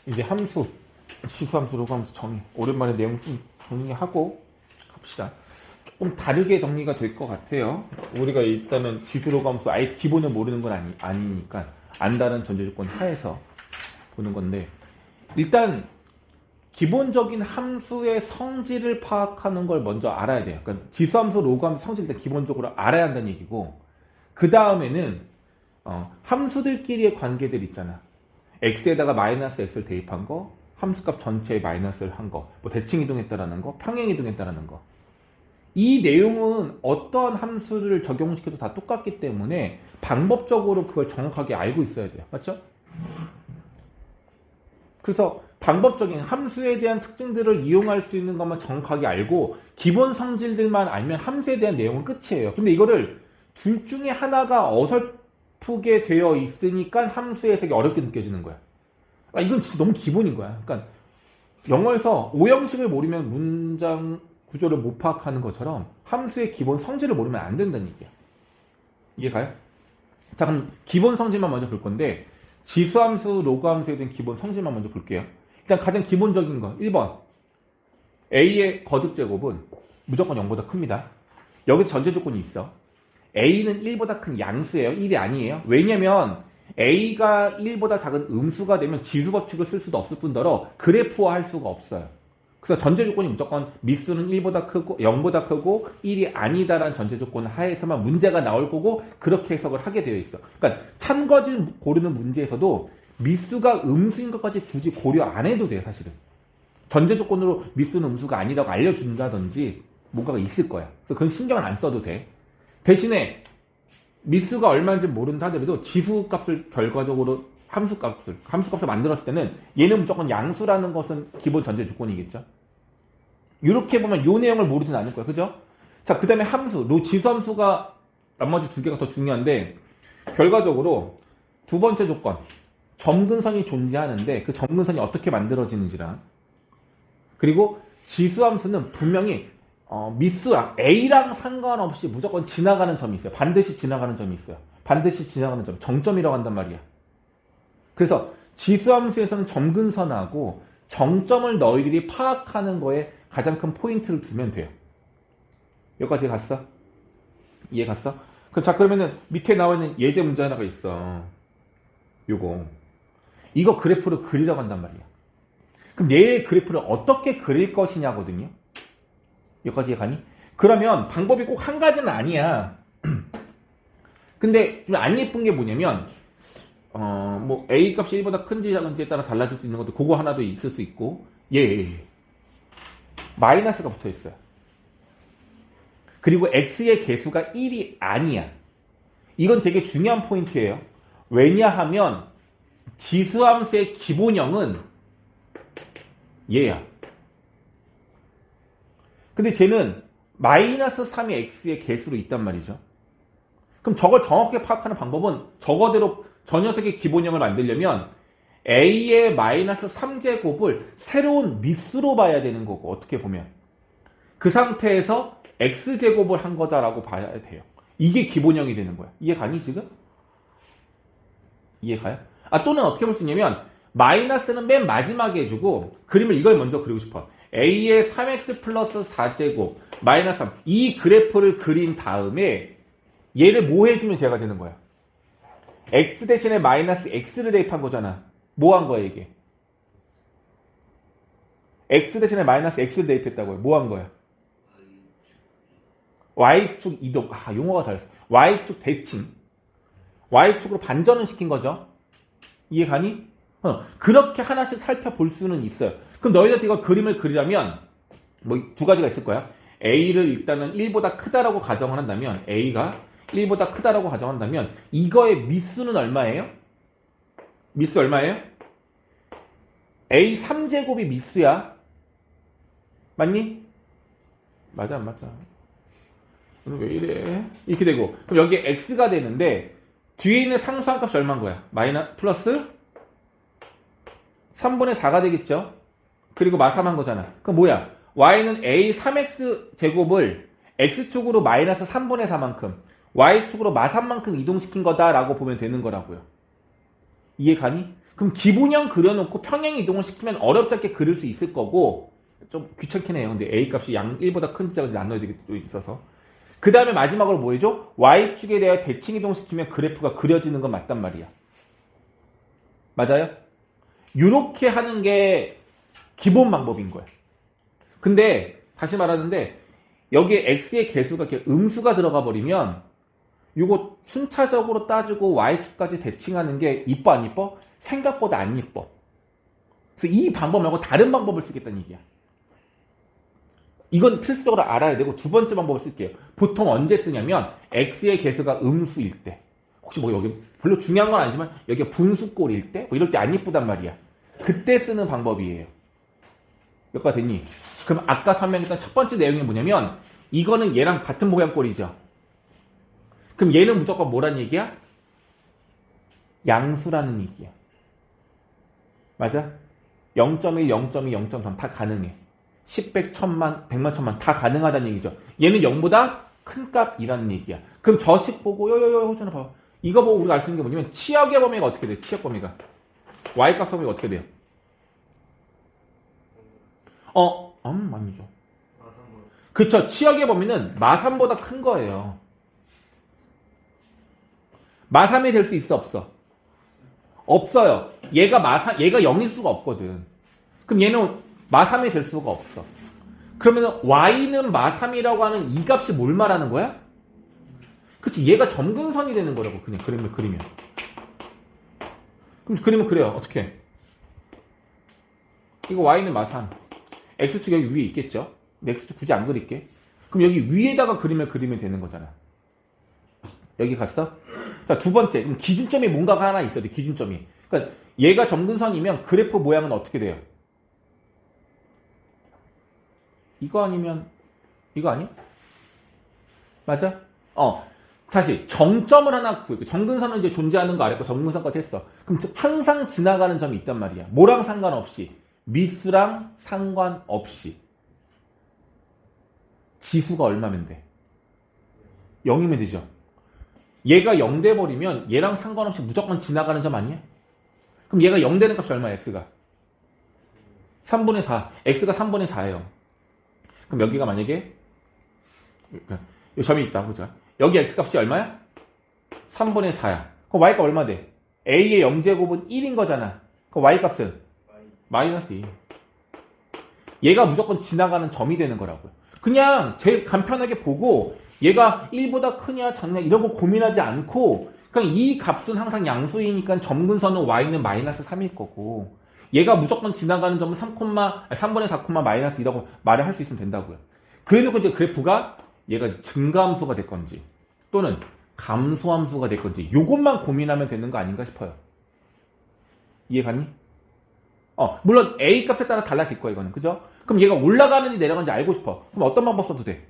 이제 함수, 지수함수, 로그함수 정의. 오랜만에 내용 좀 정리하고 갑시다. 조금 다르게 정리가 될 것 같아요. 우리가 일단은 지수, 로그함수 아예 기본을 모르는 건 아니니까 안다는 전제조건 하에서 보는 건데, 일단 기본적인 함수의 성질을 파악하는 걸 먼저 알아야 돼요. 그러니까 지수함수, 로그함수 성질을 일단 기본적으로 알아야 한다는 얘기고, 그 다음에는 함수들끼리의 관계들 있잖아. x에다가 마이너스 x를 대입한 거, 함수값 전체에 마이너스를 한 거, 뭐 대칭 이동했다라는 거, 평행 이동했다라는 거. 이 내용은 어떤 함수를 적용시켜도 다 똑같기 때문에 방법적으로 그걸 정확하게 알고 있어야 돼요. 맞죠? 그래서 방법적인 함수에 대한 특징들을 이용할 수 있는 것만 정확하게 알고 기본 성질들만 알면 함수에 대한 내용은 끝이에요. 근데 이거를 둘 중에 하나가 어설프게 되어 있으니까 함수의 해석이 어렵게 느껴지는 거야. 이건 진짜 너무 기본인 거야. 그러니까 영어에서 오형식을 모르면 문장 구조를 못 파악하는 것처럼 함수의 기본 성질을 모르면 안 된다는 얘기야. 이해 가요? 자, 그럼 기본 성질만 먼저 볼 건데 지수함수, 로그함수에 대한 기본 성질만 먼저 볼게요. 일단 가장 기본적인 거 1번 a의 거듭제곱은 무조건 0보다 큽니다. 여기서 전제조건이 있어. a는 1보다 큰 양수예요. 1이 아니에요. 왜냐면 a가 1보다 작은 음수가 되면 지수법칙을 쓸 수도 없을 뿐더러 그래프화할 수가 없어요. 그래서 전제조건이 무조건 미수는 1보다 크고 0보다 크고 1이 아니다라는 전제조건 하에서만 문제가 나올 거고 그렇게 해석을 하게 되어 있어. 그러니까 참거진 고르는 문제에서도 미수가 음수인 것까지 굳이 고려 안 해도 돼요. 사실은. 전제조건으로 미수는 음수가 아니라고 알려준다든지 뭔가가 있을 거야. 그래서 그건 신경을 안 써도 돼. 대신에 미수가 얼마인지 모른다 하더라도 지수값을 결과적으로 함수값을 만들었을 때는 얘는 무조건 양수라는 것은 기본 전제 조건이겠죠. 이렇게 보면 이 내용을 모르진 않을 거야. 그죠? 자, 그 다음에 함수, 지수함수가 나머지 두 개가 더 중요한데 결과적으로 두 번째 조건 점근선이 존재하는데 그 점근선이 어떻게 만들어지는지랑 그리고 지수함수는 분명히 미수랑 A랑 상관없이 무조건 지나가는 점이 있어요. 반드시 지나가는 점이 있어요. 반드시 지나가는 점, 정점이라고 한단 말이야. 그래서 지수함수에서는 점근선하고 정점을 너희들이 파악하는 거에 가장 큰 포인트를 두면 돼요. 여기까지 갔어? 이해 갔어? 자, 그러면은 밑에 나와 있는 예제 문제 하나가 있어. 요거. 이거 그래프로 그리라고 한단 말이야. 그럼 얘의 그래프를 어떻게 그릴 것이냐거든요. 여기까지 가니? 그러면 방법이 꼭 한 가지는 아니야. 근데 좀 안 예쁜 게 뭐냐면 뭐 A 값이 1보다 큰지 작은지에 따라 달라질 수 있는 것도 그거 하나도 있을 수 있고 마이너스가 붙어 있어요. 그리고 X의 개수가 1이 아니야. 이건 되게 중요한 포인트예요. 왜냐하면 지수함수의 기본형은 얘야. 근데 쟤는 마이너스 3이 X의 개수로 있단 말이죠. 그럼 저걸 정확하게 파악하는 방법은 저거대로 저 녀석의 기본형을 만들려면 A의 마이너스 3제곱을 새로운 미수로 봐야 되는 거고 어떻게 보면 그 상태에서 X제곱을 한 거다라고 봐야 돼요. 이게 기본형이 되는 거야. 이해 가니 지금? 이해 가요? 또는 어떻게 볼 수 있냐면 마이너스는 맨 마지막에 해주고 그림을 이걸 먼저 그리고 싶어. A의 3X 플러스 4제곱 마이너스 3 이 그래프를 그린 다음에 얘를 뭐 해주면 제가 되는 거야? X 대신에 마이너스 X를 대입한 거잖아. 뭐 한 거야 이게? X 대신에 마이너스 X를 대입했다고요. 뭐 한 거야? Y축 이동. 용어가 달랐어. Y축 대칭. Y축으로 반전을 시킨 거죠. 이해 가니? 그렇게 하나씩 살펴볼 수는 있어요. 그럼 너희들 이거 그림을 그리려면 뭐 두 가지가 있을 거야. A를 일단은 1보다 크다라고 가정을 한다면 A가 1보다 크다라고 가정한다면 이거의 미수는 얼마예요? 미수 얼마예요? A 3제곱이 미수야. 맞니? 맞아 안 맞아? 오늘 왜 이래? 이렇게 되고 그럼 여기에 X가 되는데 뒤에 있는 상수한 값이 얼마인 거야? 플러스 3분의 4가 되겠죠? 그리고 마삼한 거잖아. 그럼 뭐야? Y는 A 3X 제곱을 X축으로 마이너스 3분의 4만큼 Y축으로 마3만큼 이동시킨 거다라고 보면 되는 거라고요. 이해 가니? 그럼 기본형 그려놓고 평행 이동을 시키면 어렵지 않게 그릴 수 있을 거고 좀 귀찮긴 해요. 근데 A 값이 양 1보다 큰 숫자가 나눠야 되게 또 있어서 그 다음에 마지막으로 뭐 해줘? Y축에 대해 대칭 이동시키면 그래프가 그려지는 건 맞단 말이야. 맞아요? 이렇게 하는 게 기본 방법인 거야. 근데 다시 말하는데 여기에 x의 개수가 이렇게 음수가 들어가 버리면 이거 순차적으로 따지고 y축까지 대칭하는 게 이뻐 안 이뻐? 생각보다 안 이뻐. 그래서 이 방법 말고 다른 방법을 쓰겠다는 얘기야. 이건 필수적으로 알아야 되고 두 번째 방법을 쓸게요. 보통 언제 쓰냐면 x의 개수가 음수일 때 혹시 뭐 여기 별로 중요한 건 아니지만 여기가 분수꼴일 때 뭐 이럴 때 안 이쁘단 말이야. 그때 쓰는 방법이에요. 몇 가 됐니? 그럼 아까 설명했던 첫 번째 내용이 뭐냐면 이거는 얘랑 같은 모양꼴이죠. 그럼 얘는 무조건 뭐란 얘기야? 양수라는 얘기야. 맞아? 0.1, 0.2, 0.3 다 가능해. 10, 100, 1000만, 100만, 1000만 다 가능하다는 얘기죠. 얘는 0보다 큰 값이라는 얘기야. 그럼 저 식 보고 호전을 봐봐. 이거 보고 우리가 알 수 있는 게 뭐냐면 치역의 범위가 어떻게 돼? 치역 범위가. Y값 범위가 어떻게 돼요? 아니죠. 그쵸. 치역의 범위는 마3보다 큰 거예요. 마3이 될 수 있어, 없어? 없어요. 얘가 0일 수가 없거든. 그럼 얘는 마3이 될 수가 없어. 그러면 y는 마3이라고 하는 이 값이 뭘 말하는 거야? 그치, 얘가 점근선이 되는 거라고, 그냥 그림을 그리면. 그럼 그리면 그래요. 어떻게? 이거 y는 마3. x축 여기 위에 있겠죠? x축 굳이 안 그릴게. 그럼 여기 위에다가 그림을 그리면 되는 거잖아. 여기 갔어? 자, 두 번째. 그럼 기준점이 뭔가가 하나 있어야 돼, 기준점이. 그러니까 얘가 점근선이면 그래프 모양은 어떻게 돼요? 이거 아니면 이거 아니야? 맞아? 사실 정점을 하나 구해. 점근선은 이제 존재하는 거 알았고 점근선까지 했어. 그럼 항상 지나가는 점이 있단 말이야. 뭐랑 상관없이. 미수랑 상관없이. 지수가 얼마면 돼? 0이면 되죠. 얘가 0 돼버리면 얘랑 상관없이 무조건 지나가는 점 아니야? 그럼 얘가 0 되는 값이 얼마야, x가? 3분의 4. x가 3분의 4예요. 그럼 여기가 만약에 이 점이 있다 보자. 여기 x값이 얼마야? 3분의 4야. 그럼 y값 얼마 돼? a의 0제곱은 1인 거잖아. 그럼 y값은? 마이너스 2. 얘가 무조건 지나가는 점이 되는 거라고요. 그냥 제일 간편하게 보고 얘가 1보다 크냐 작냐 이런 거 고민하지 않고 그냥 이 값은 항상 양수이니까 점근선은 y는 마이너스 3일 거고 얘가 무조건 지나가는 점은 3분의 4, 마이너스 2라고 말을 할 수 있으면 된다고요. 그래놓고 이제 그래프가 얘가 증가함수가 될 건지 또는 감소함수가 될 건지 요것만 고민하면 되는 거 아닌가 싶어요. 이해가니? 물론 A 값에 따라 달라질 거야 이거는. 그죠? 그럼 얘가 올라가는지 내려가는지 알고 싶어. 그럼 어떤 방법 써도 돼?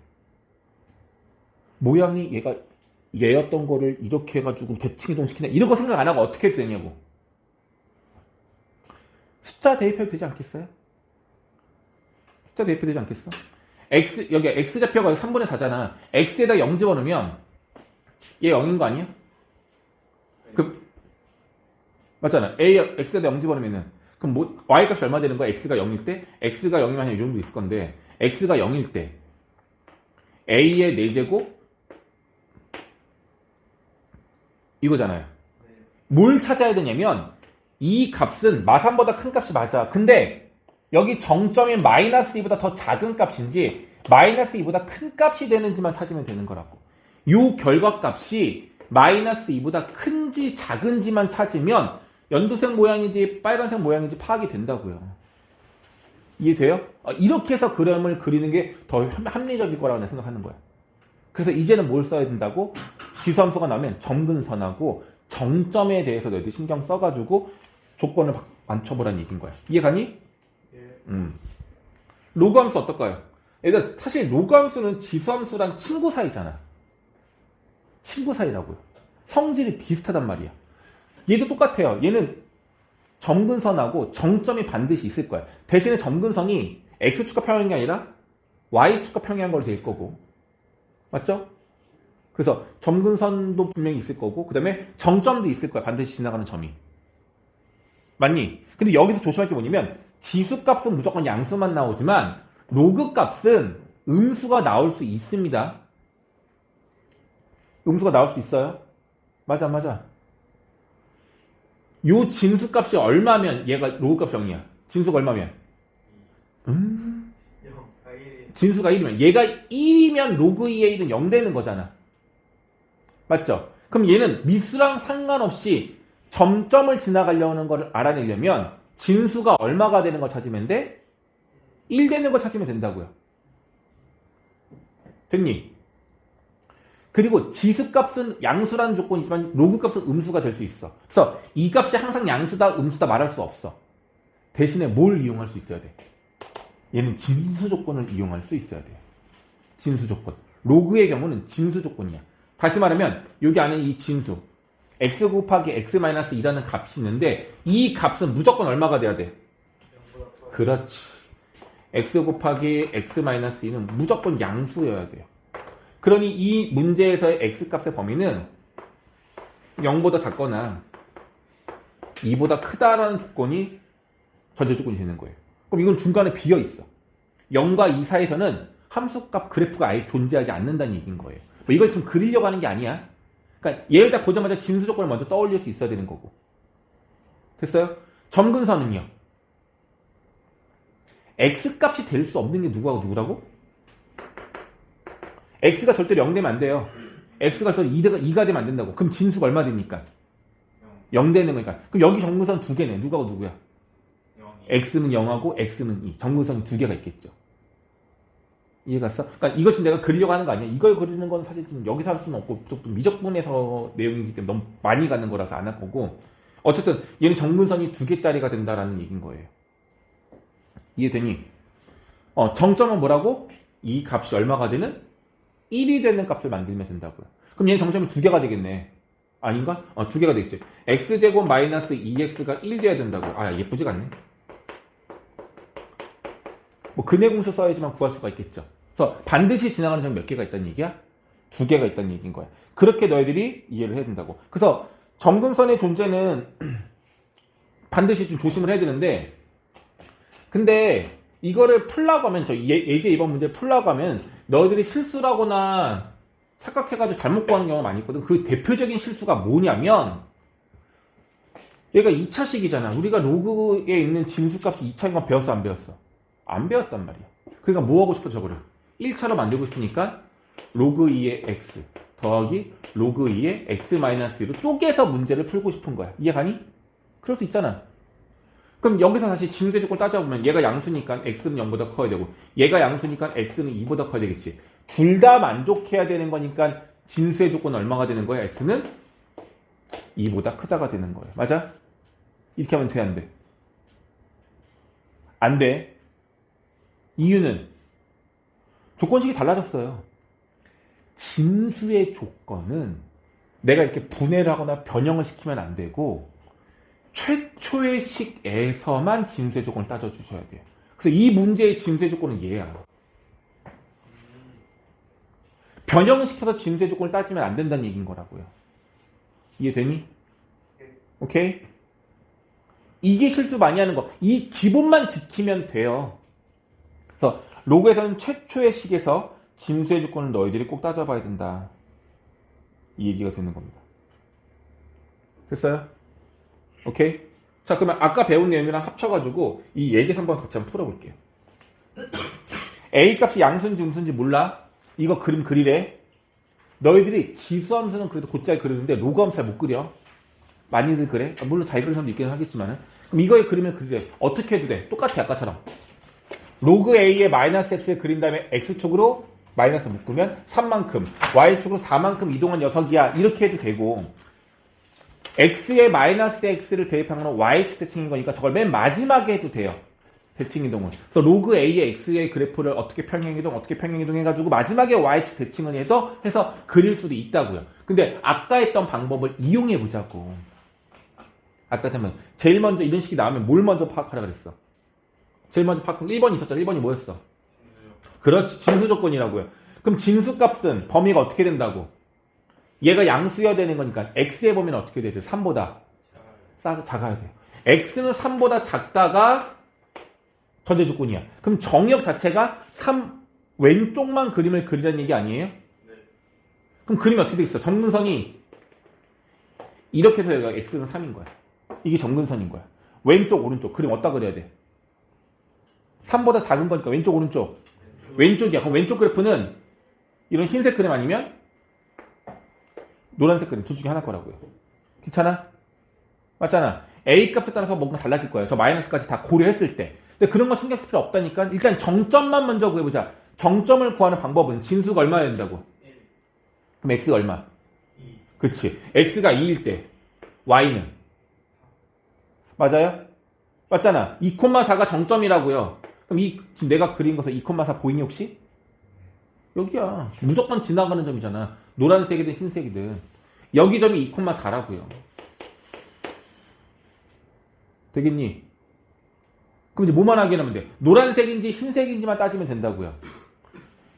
모양이 얘가 얘였던 거를 이렇게 해가지고 대칭 이동시키냐 이런 거 생각 안 하고 어떻게 해도 되냐고. 숫자 대입해도 되지 않겠어요? 숫자 대입해도 되지 않겠어? 여기 x좌표가 3분의 4잖아. x에다 0 집어넣으면 얘 0인 거 아니야? 맞잖아. x에다 0 집어넣으면은 그럼 y값이 얼마 되는 거야? x가 0일 때? x가 0이면 이 정도 있을 건데 x가 0일 때 a의 4제곱 이거잖아요. 뭘 찾아야 되냐면 이 값은 마3보다 큰 값이 맞아. 근데 여기 정점인 마이너스 2보다 더 작은 값인지 마이너스 2보다 큰 값이 되는지만 찾으면 되는 거라고. 이 결과값이 마이너스 2보다 큰지 작은지만 찾으면 연두색 모양인지 빨간색 모양인지 파악이 된다고요. 이해돼요? 이렇게 해서 그림을 그리는 게 더 합리적일 거라고 생각하는 거야. 그래서 이제는 뭘 써야 된다고? 지수함수가 나오면 점근선하고 정점에 대해서 너희들 신경 써가지고 조건을 맞춰보라는 얘기인 거야. 이해가니? 예. 로그함수 어떨까요? 얘들 사실 로그함수는 지수함수랑 친구 사이잖아. 친구 사이라고요. 성질이 비슷하단 말이야. 얘도 똑같아요. 얘는 점근선하고 정점이 반드시 있을 거야. 대신에 점근선이 X축과 평행이 아니라 Y축과 평행한 걸로 될 거고. 맞죠? 그래서 점근선도 분명히 있을 거고 그 다음에 정점도 있을 거야. 반드시 지나가는 점이. 맞니? 근데 여기서 조심할 게 뭐냐면 지수값은 무조건 양수만 나오지만 로그값은 음수가 나올 수 있습니다. 음수가 나올 수 있어요. 맞아, 맞아. 요 진수값이 얼마면 얘가 로그값이 0이야. 진수가 얼마면? 진수가 1이면 얘가 1이면 로그 2의 1은 0 되는 거잖아. 맞죠? 그럼 얘는 미수랑 상관없이 점점을 지나가려는 걸 알아내려면 진수가 얼마가 되는 걸 찾으면 돼? 1 되는 걸 찾으면 된다고요. 됐니? 그리고 지수값은 양수라는 조건이지만 로그값은 음수가 될 수 있어. 그래서 이 값이 항상 양수다, 음수다 말할 수 없어. 대신에 뭘 이용할 수 있어야 돼? 얘는 진수 조건을 이용할 수 있어야 돼요. 진수 조건. 로그의 경우는 진수 조건이야. 다시 말하면 여기 안에 이 진수 x 곱하기 x-2라는 값이 있는데 이 값은 무조건 얼마가 돼야 돼? 그렇지. x 곱하기 x-2는 무조건 양수여야 돼요. 그러니 이 문제에서의 x값의 범위는 0보다 작거나 2보다 크다라는 조건이 전제 조건이 되는 거예요. 그럼 이건 중간에 비어 있어. 0과 2 사이에서는 함수값 그래프가 아예 존재하지 않는다는 얘기인 거예요. 뭐 이걸 지금 그리려고 하는 게 아니야. 그러니까 얘를 딱 보자마자 진수 조건을 먼저 떠올릴 수 있어야 되는 거고. 됐어요? 점근선은요. x값이 될 수 없는 게 누구하고 누구라고? x가 절대로 0 되면 안 돼요. x가 절대로 2가 되면 안 된다고. 그럼 진수가 얼마 됩니까? 0 되는 거니까. 그럼 여기 점근선 두 개네. 누구하고 누구야? x는 0하고 x는 2. 점근선이 두 개가 있겠죠. 이해갔어? 그러니까 이걸 지금 내가 그리려고 하는 거 아니야. 이걸 그리는 건 사실 지금 여기서 할 수는 없고 또 미적분에서 내용이기 때문에 너무 많이 가는 거라서 안 할 거고. 어쨌든 얘는 점근선이 두 개짜리가 된다라는 얘기인 거예요. 이해되니? 정점은 뭐라고? 이 값이 얼마가 되는? 1이 되는 값을 만들면 된다고요. 그럼 얘는 정점이 두 개가 되겠네. 아닌가? 두 개가 되겠지. x제곱 마이너스 2x가 1 돼야 된다고. 아, 예쁘지가 않네. 뭐 근해 공式써야지만 구할 수가 있겠죠. 그래서 반드시 지나가는 점이 몇 개가 있다는 얘기야? 두 개가 있다는 얘기인 거야. 그렇게 너희들이 이해를 해야 된다고. 그래서 점근선의 존재는 반드시 좀 조심을 해야 되는데, 근데 이거를 풀라고 하면, 예제 이번 문제 풀라고 하면 너희들이 실수라거나 착각해가지고 잘못 구하는 경우가 많이 있거든. 그 대표적인 실수가 뭐냐면 얘가 2차식이잖아. 우리가 로그에 있는 진수값이 2차식만 배웠어 안 배웠어? 안 배웠단 말이야. 그러니까 뭐 하고 싶어 저거를 1차로 만들고 싶으니까 로그 2의 x 더하기 로그 2의 x-2로 쪼개서 문제를 풀고 싶은 거야. 이해가니? 그럴 수 있잖아. 그럼 여기서 다시 진수의 조건을 따져보면 얘가 양수니까 x는 0보다 커야 되고 얘가 양수니까 x는 2보다 커야 되겠지. 둘 다 만족해야 되는 거니까 진수의 조건은 얼마가 되는 거야? x는 2보다 크다가 되는 거예요. 맞아? 이렇게 하면 돼, 안 돼? 안 돼. 이유는 조건식이 달라졌어요. 진수의 조건은 내가 이렇게 분해를 하거나 변형을 시키면 안 되고 최초의 식에서만 진수의 조건을 따져주셔야 돼요. 그래서 이 문제의 진수의 조건은 얘야. 변형시켜서 진수의 조건을 따지면 안 된다는 얘기인 거라고요. 이해되니? 오케이? 이게 실수 많이 하는 거. 이 기본만 지키면 돼요. 그래서 로그에서는 최초의 식에서 진수의 조건을 너희들이 꼭 따져봐야 된다. 이 얘기가 되는 겁니다. 됐어요? 오케이? 자, 그러면 아까 배운 내용이랑 합쳐가지고 이 예제 3번 같이 한번 풀어볼게요. A 값이 양수인지 음수인지 몰라? 이거 그림 그리래. 너희들이 지수함수는 그래도 곧잘 그리는데 로그함수 잘 못 그려. 많이들 그래. 물론 잘 그리는 사람도 있긴 하겠지만. 그럼 이거의 그림을 그리래. 어떻게 해도 돼? 똑같아 아까처럼. 로그 A에 마이너스 X를 그린 다음에 X축으로 마이너스 묶으면 3만큼, Y축으로 4만큼 이동한 녀석이야. 이렇게 해도 되고 X에 마이너스 X를 대입한 건 Y축 대칭인 거니까 저걸 맨 마지막에 해도 돼요. 대칭 이동은. 그래서 로그 A의 X의 그래프를 어떻게 평행이동 해가지고 마지막에 Y축 대칭을 해서 그릴 수도 있다고요. 근데 아까 했던 방법을 이용해 보자고. 아까 했던 제일 먼저 이런 식이 나오면 뭘 먼저 파악하라 그랬어? 제일 먼저 파악한 1번이 있었잖아. 1번이 뭐였어? 그렇지. 진수 조건이라고요. 그럼 진수값은 범위가 어떻게 된다고? 얘가 양수여야 되는 거니까 x의 범위는 어떻게 돼야 돼? 3보다 작아야 돼요. x는 3보다 작다가 전제 조건이야. 그럼 정의역 자체가 3 왼쪽만 그림을 그리라는 얘기 아니에요? 네. 그럼 그림이 어떻게 돼 있어? 정근선이 이렇게 해서 여기가 x는 3인 거야. 이게 정근선인 거야. 왼쪽 오른쪽 그림 어디다 그려야 돼? 3보다 작은 거니까 왼쪽 오른쪽. 왼쪽이야. 그럼 왼쪽 그래프는 이런 흰색 그림 아니면 노란색 그림 둘 중에 하나 거라고요. 괜찮아? 맞잖아. A 값에 따라서 뭔가 달라질 거예요. 저 마이너스까지 다 고려했을 때. 근데 그런 거 신경 쓸 필요 없다니까. 일단 정점만 먼저 구해보자. 정점을 구하는 방법은 진수가 얼마야 된다고? 그럼 x가 얼마? 2. 그치. x가 2일 때 y는? 맞아요? 맞잖아. 2,4가 정점이라고요. 그럼 지금 내가 그린 것에 2,4 보이니 혹시? 여기야. 무조건 지나가는 점이잖아. 노란색이든 흰색이든. 여기 점이 2,4라고요. 되겠니? 그럼 이제 뭐만 확인하면 돼? 노란색인지 흰색인지만 따지면 된다고요.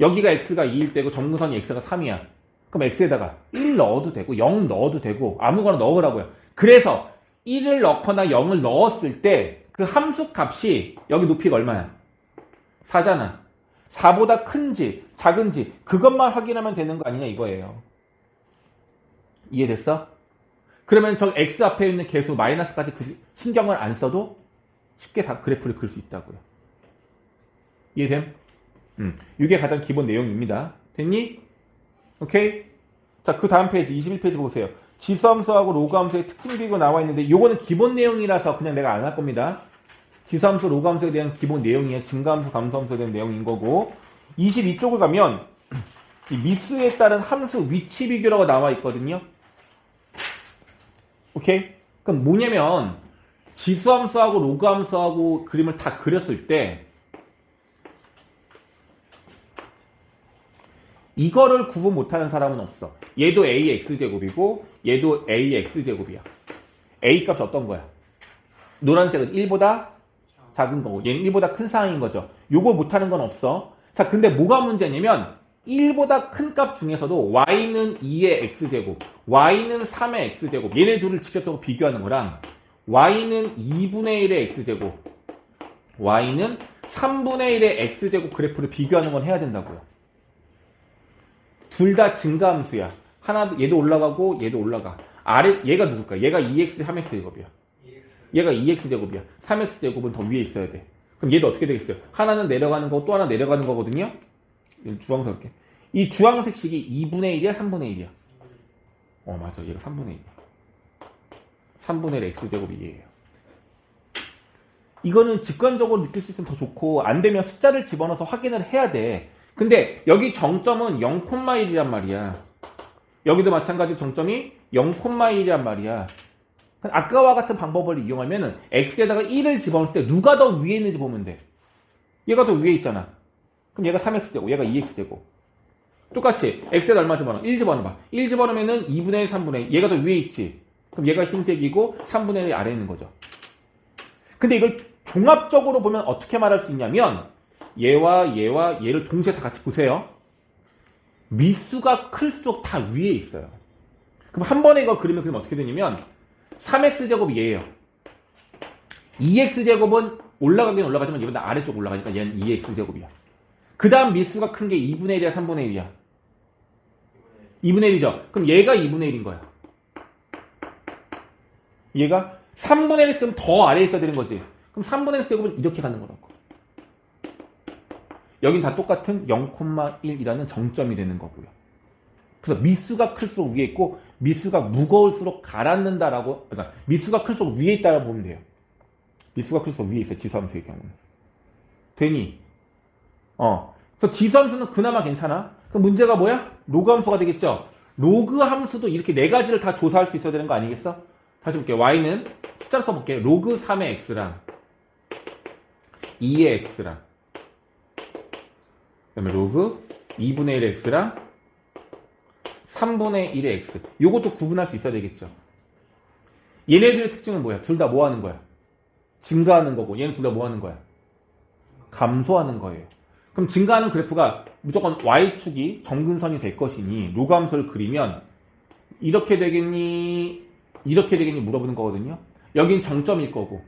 여기가 x가 2일 때고 정근선이 x가 3이야. 그럼 x에다가 1 넣어도 되고 0 넣어도 되고 아무거나 넣으라고요. 그래서 1을 넣거나 0을 넣었을 때 그 함수 값이 여기 높이가 얼마야? 4잖아. 4보다 큰지 작은지 그것만 확인하면 되는 거 아니냐 이거예요. 이해됐어? 그러면 저 x 앞에 있는 개수 마이너스까지 신경을 안 써도 쉽게 다 그래프를 그릴 수 있다고요. 이해됨? 이게 가장 기본 내용입니다. 됐니? 오케이? 자, 그 다음 페이지 21페이지 보세요. 지수함수하고 로그함수의 특징 비교 나와 있는데 이거는 기본 내용이라서 그냥 내가 안 할 겁니다. 지수함수, 로그함수에 대한 기본 내용이에요. 증가함수, 감소함수에 대한 내용인 거고 22쪽을 가면 이 미수에 따른 함수 위치 비교라고 나와 있거든요. 오케이? 그럼 뭐냐면 지수함수하고 로그함수하고 그림을 다 그렸을 때 이거를 구분 못하는 사람은 없어. 얘도 ax제곱이고 얘도 ax제곱이야. a 값이 어떤 거야? 노란색은 1보다 작은 거고 얘는 1보다 큰 상황인 거죠. 요거 못하는 건 없어. 자, 근데 뭐가 문제냐면 1보다 큰 값 중에서도 y는 2의 x제곱, y는 3의 x제곱 얘네 둘을 직접적으로 비교하는 거랑 y는 2분의 1의 x제곱, y는 3분의 1의 x제곱 그래프를 비교하는 건 해야 된다고요. 둘 다 증가함수야. 하나 얘도 올라가고 얘도 올라가. 아래 얘가 누굴까? 얘가 2x 3x제곱이야. 얘가 2x제곱이야. 3x제곱은 더 위에 있어야 돼. 그럼 얘도 어떻게 되겠어요? 하나는 내려가는 거고 또 하나 내려가는 거거든요. 주황색 할게. 이 주황색 식이 2분의 1이야? 3분의 1이야? 맞아. 얘가 3분의 1이야. 3분의 1 x제곱이 얘예요. 이거는 직관적으로 느낄 수 있으면 더 좋고 안 되면 숫자를 집어넣어서 확인을 해야 돼. 근데 여기 정점은 0,1이란 말이야. 여기도 마찬가지로 정점이 0,1이란 말이야. 아까와 같은 방법을 이용하면 x에다가 1을 집어넣을 때 누가 더 위에 있는지 보면 돼. 얘가 더 위에 있잖아. 그럼 얘가 3x제곱, 얘가 2x제곱. 똑같이 x에다 얼마 집어넣어? 1 집어넣어봐. 1 집어넣으면 2분의 1, 3분의 1. 얘가 더 위에 있지. 그럼 얘가 흰색이고 3분의 1이 아래에 있는 거죠. 근데 이걸 종합적으로 보면 어떻게 말할 수 있냐면 얘와 얘를 동시에 다 같이 보세요. 미수가 클수록 다 위에 있어요. 그럼 한 번에 이거 그리면 어떻게 되냐면 3x제곱이 얘예요. 2x제곱은 올라가긴 올라가지만 이건 다 아래쪽 올라가니까 얘는 2x제곱이야. 그 다음 미수가 큰 게 2분의 1이야 3분의 1이야? 2분의 1이죠. 그럼 얘가 2분의 1인 거야. 얘가 3분의 1 있으면 더 아래에 있어야 되는 거지. 그럼 3분의 1 제곱은 이렇게 가는 거라고. 여긴 다 똑같은 0,1이라는 정점이 되는 거고요. 그래서 미수가 클수록 위에 있고 미수가 무거울수록 가라앉는다라고, 그러니까 미수가 클수록 위에 있다라고 보면 돼요. 미수가 클수록 위에 있어요. 지수함수의 경우는. 되니? 그래서 지수함수는 그나마 괜찮아. 그럼 문제가 뭐야? 로그 함수가 되겠죠? 로그 함수도 이렇게 네 가지를 다 조사할 수 있어야 되는 거 아니겠어? 다시 볼게요. y는 숫자로 써볼게요. 로그 3의 x랑 2의 x랑 그 다음에 로그 2분의 1의 x랑 3분의 1의 x. 요것도 구분할 수 있어야 되겠죠. 얘네들의 특징은 뭐야? 둘 다 뭐 하는 거야? 증가하는 거고 얘는 둘 다 뭐 하는 거야? 감소하는 거예요. 그럼 증가하는 그래프가 무조건 y축이 정근선이 될 것이니 로그함수를 그리면 이렇게 되겠니? 이렇게 되겠니? 물어보는 거거든요. 여긴 정점일 거고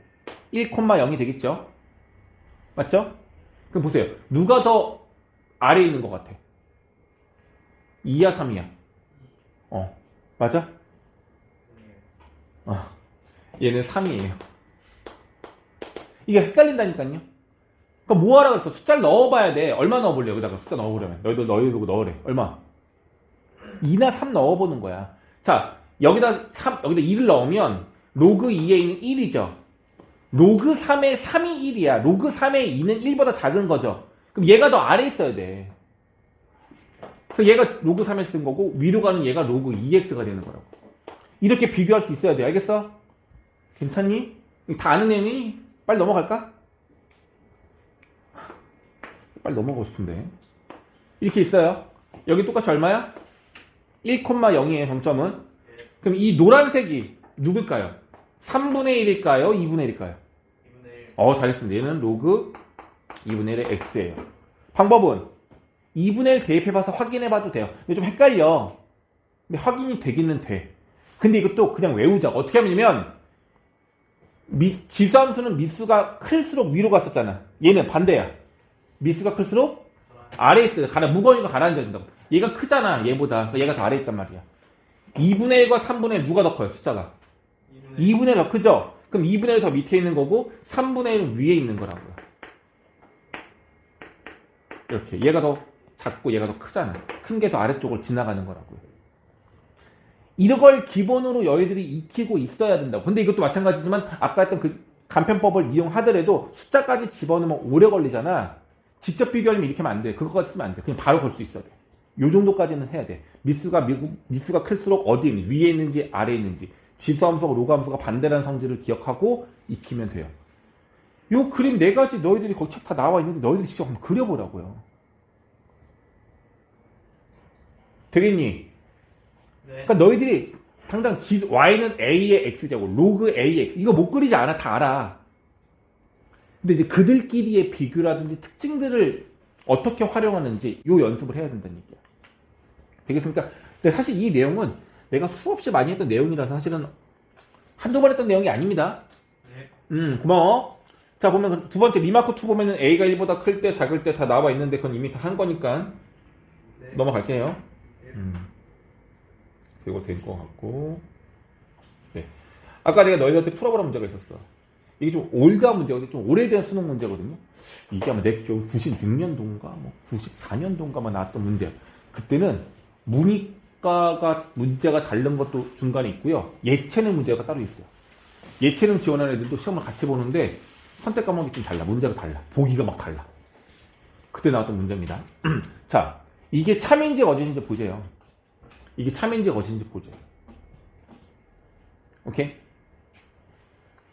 1,0이 되겠죠? 맞죠? 그럼 보세요. 누가 더 아래에 있는 것 같아? 2야 3이야? 맞아? 얘는 3이에요. 이게 헷갈린다니까요. 그럼 뭐 하라 그랬어? 숫자를 넣어봐야 돼. 얼마 넣어볼래? 여기다가 숫자 넣어보려면. 너희 보고 넣으래. 얼마? 2나 3 넣어보는 거야. 자, 여기다 2를 넣으면 로그 2에 있는 1이죠. 로그 3에 3이 1이야. 로그 3에 2는 1보다 작은 거죠. 그럼 얘가 더 아래에 있어야 돼. 그래서 얘가 로그 3x 쓴 거고 위로 가는 얘가 로그 2x가 되는 거라고. 이렇게 비교할 수 있어야 돼. 알겠어? 괜찮니? 다 아는 내용이니? 빨리 넘어갈까? 빨리 넘어가고 싶은데. 이렇게 있어요. 여기 똑같이 얼마야? 1,0이에요. 정점은. 그럼 이 노란색이 누굴까요? 3분의 1일까요? 2분의 1일까요? 2분의 1. 잘했습니다. 얘는 로그 2분의 1의 x예요. 방법은 2분의 1 대입해봐서 확인해봐도 돼요. 근데 좀 헷갈려. 근데 확인이 되기는 돼. 근데 이것도 그냥 외우자. 어떻게 하면요. 지수함수는 미수가 클수록 위로 갔었잖아. 얘는 반대야. 미수가 클수록 아래에 있어요. 무거우니까 가라앉아준다고. 얘가 크잖아. 얘보다. 얘가 더 아래에 있단 말이야. 2분의 1과 3분의 1 누가 더 커요? 숫자가. 2분의 1 더 크죠? 그럼 2분의 1 더 밑에 있는 거고 3분의 1은 위에 있는 거라고요. 이렇게. 얘가 더 작고 얘가 더 크잖아. 큰 게 더 아래쪽을 지나가는 거라고요. 이런 걸 기본으로 너희들이 익히고 있어야 된다고. 근데 이것도 마찬가지지만 아까 했던 그 간편법을 이용하더라도 숫자까지 집어넣으면 오래 걸리잖아. 직접 비교하려면 이렇게 하면 안 돼. 그거까지 쓰면 안 돼. 그냥 바로 걸 수 있어야 돼. 요 정도까지는 해야 돼. 미수가 클수록 어디에 있는지, 위에 있는지 아래에 있는지, 지수함수와 로그함수가 반대라는 성질을 기억하고 익히면 돼요. 요 그림 4가지 너희들이 거기 책 다 나와 있는데 너희들이 직접 한번 그려보라고요. 되겠니? 네. 그러니까 너희들이 당장 y는 a의 x제곱, 로그 a의 x 이거 못 그리지 않아. 다 알아. 근데 이제 그들끼리의 비교라든지 특징들을 어떻게 활용하는지 요 연습을 해야 된다는 얘기야. 되겠습니까? 근데 사실 이 내용은 내가 수없이 많이 했던 내용이라서 사실은 한두 번 했던 내용이 아닙니다. 네. 고마워. 자, 보면 두 번째 리마크 2 보면은 a가 1보다 클 때 작을 때 다 나와 있는데 그건 이미 다 한 거니까 네. 넘어갈게요. 네. 이거 된 것 같고. 네. 아까 내가 너희들한테 풀어보라 문제가 있었어. 이게 좀 올드한 문제거든요. 좀 오래된 수능 문제거든요. 이게 아마 내 기억 96년도인가, 뭐 94년도인가만 나왔던 문제야. 그때는 문이과가 문제가 다른 것도 중간에 있고요. 예체능 문제가 따로 있어요. 예체능 지원하는 애들도 시험을 같이 보는데 선택 과목이 좀 달라. 문제가 달라. 보기가 막 달라. 그때 나왔던 문제입니다. 자, 이게 참인지 거짓인지 보세요. 이게 참인지 거짓인지 보세요. 오케이?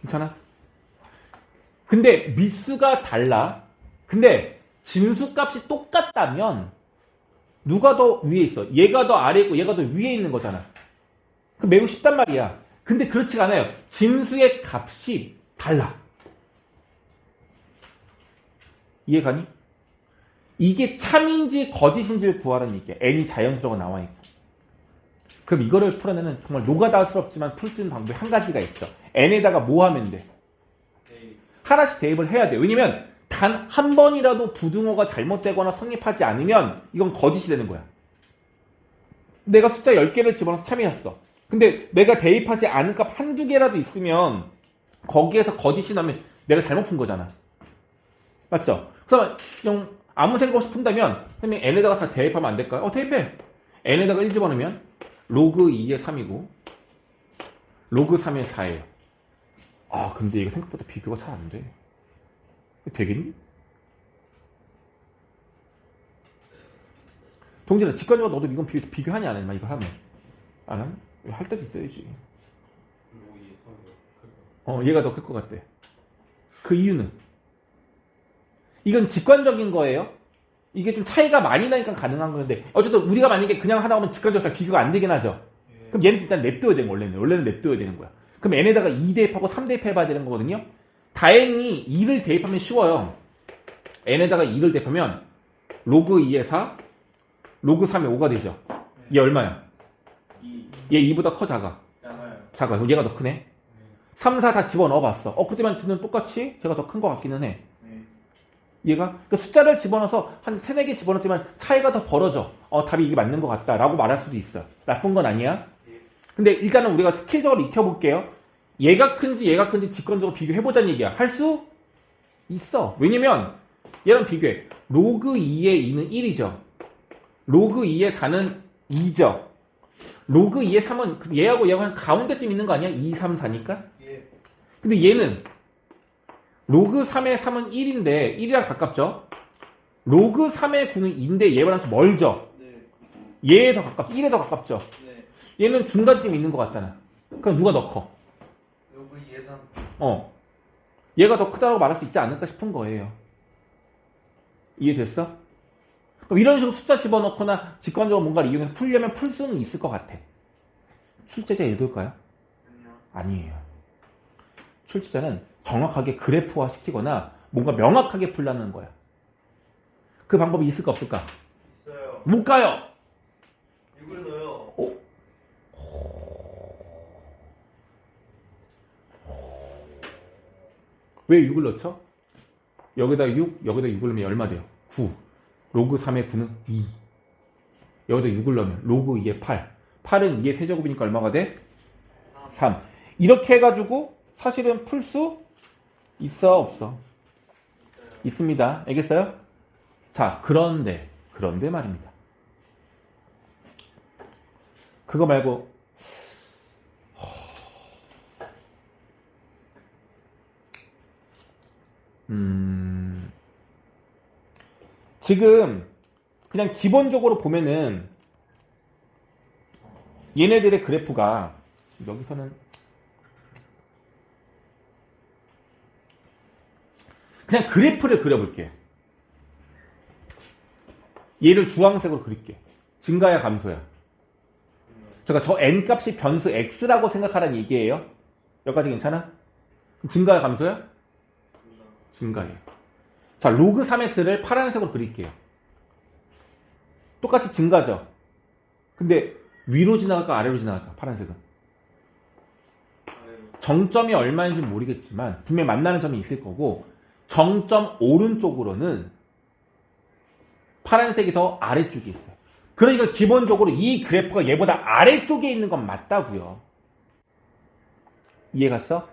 괜찮아? 근데 미수가 달라. 근데 진수값이 똑같다면 누가 더 위에 있어? 얘가 더 아래에 있고 얘가 더 위에 있는 거잖아. 그럼 매우 쉽단 말이야. 근데 그렇지가 않아요. 진수의 값이 달라. 이해가니? 이게 참인지 거짓인지를 구하라는 얘기야. n이 자연수라고 나와 있고. 그럼 이거를 풀어내는 정말 노가다스럽지만 풀 수 있는 방법이 한 가지가 있죠. n에다가 뭐 하면 돼? 하나씩 대입을 해야 돼. 왜냐면 단 한 번이라도 부등호가 잘못되거나 성립하지 않으면 이건 거짓이 되는 거야. 내가 숫자 10개를 집어넣어서 참이었어. 근데 내가 대입하지 않은 값 한두 개라도 있으면 거기에서 거짓이 나면 내가 잘못 푼 거잖아. 맞죠? 그러면 그냥 아무 생각 없이 푼다면 선생님 n에다가 다 대입하면 안 될까요? 대입해. n에다가 1 집어넣으면 로그 2의 3이고 로그 3의 4예요. 근데 이거 생각보다 비교가 잘 안 돼. 되겠니? 동진아, 직관적으로 너도 이건 비교하냐 안 해? 이거 하면. 안 하면? 할 때도 있어야지. 얘가 더 클 것 같대. 그 이유는? 이건 직관적인 거예요. 이게 좀 차이가 많이 나니까 가능한 건데 어쨌든 우리가 만약에 그냥 하나 오면 직관적으로 비교가 안 되긴 하죠. 그럼 얘는 일단 냅둬야 되는 거야. 원래는 냅둬야 되는 거야. 그럼 n에다가 2 대입하고 3 대입해봐야 되는 거거든요. 다행히 2를 대입하면 쉬워요. n에다가 2를 대입하면 로그 2의 4, 로그 3의 5가 되죠. 얘 얼마야? 2. 얘 2보다 커 작아? 작아요. 작아. 그럼 얘가 더 크네. 3, 4 다 집어넣어 봤어. 그때만 듣는 똑같이 제가 더 큰 것 같기는 해. 네. 얘가 그러니까 숫자를 집어넣어서 한 3, 4개 집어넣지만 차이가 더 벌어져. 답이 이게 맞는 것 같다라고 말할 수도 있어. 나쁜 건 아니야. 네. 근데 일단은 우리가 스킬적으로 익혀볼게요. 얘가 큰지 직관적으로 비교해보자는 얘기야. 할 수 있어. 왜냐면 얘랑 비교해. 로그 2의 2는 1이죠. 로그 2의 4는 2죠. 로그 2의 3은 얘하고 얘하고 한 가운데쯤 있는 거 아니야? 2, 3, 4니까? 예. 근데 얘는 로그 3의 3은 1인데 1이랑 가깝죠? 로그 3의 9는 2인데 얘랑 좀 멀죠? 네. 얘에 더 가깝죠? 1에 더 가깝죠? 네. 얘는 중간쯤 있는 것 같잖아. 그럼 누가 더 커? 로그 예산. 얘가 더 크다고 말할 수 있지 않을까 싶은 거예요. 이해됐어? 그럼 이런 식으로 숫자 집어넣거나 직관적으로 뭔가를 이용해서 풀려면 풀 수는 있을 것 같아. 출제자 읽을까요? 아니요. 아니에요. 출제자는 정확하게 그래프화 시키거나 뭔가 명확하게 풀라는 거야. 그 방법이 있을까 없을까? 있어요. 못 가요. 6을 넣어요. 왜 6을 넣죠? 여기다 6, 여기다 6을 넣으면 얼마 돼요? 9. 로그 3의 9는 2. 여기다 6을 넣으면 로그 2의 8. 8은 2의 세제곱이니까 얼마가 돼? 3. 이렇게 해가지고 사실은 풀 수 있어 없어? 있어요. 있습니다. 알겠어요? 자, 그런데 말입니다. 그거 말고 지금 그냥 기본적으로 보면은 얘네들의 그래프가 여기서는 그냥 그래프를 그려볼게요. 얘를 주황색으로 그릴게. 증가야 감소야? 제가 저 n값이 변수 x라고 생각하라는 얘기예요. 여기까지 괜찮아? 증가야 감소야? 증가예요. 자, 로그 3x를 파란색으로 그릴게요. 똑같이 증가죠? 근데 위로 지나갈까 아래로 지나갈까? 파란색은. 아래로. 정점이 얼마인지 모르겠지만 분명히 만나는 점이 있을 거고 정점 오른쪽으로는 파란색이 더 아래쪽에 있어요. 그러니까 기본적으로 이 그래프가 얘보다 아래쪽에 있는 건 맞다고요. 이해갔어?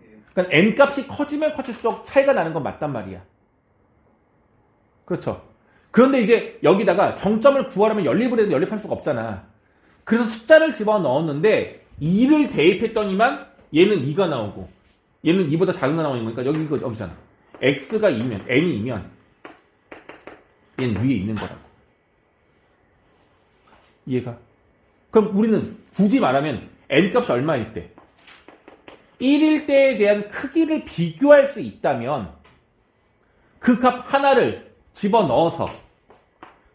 예. 그러니까 n값이 커지면 커질수록 차이가 나는 건 맞단 말이야. 그렇죠. 그런데 이제 여기다가 정점을 구하려면 연립을 해도 연립할 수가 없잖아. 그래서 숫자를 집어넣었는데 2를 대입했더니만 얘는 2가 나오고 얘는 2보다 작은 거 나오는 거니까 여기 이거 여기잖아. x가 2면 n이 2면 얘는 위에 있는 거라고. 이해가? 그럼 우리는 굳이 말하면 n값이 얼마일 때 1일 때에 대한 크기를 비교할 수 있다면 그 값 하나를 집어넣어서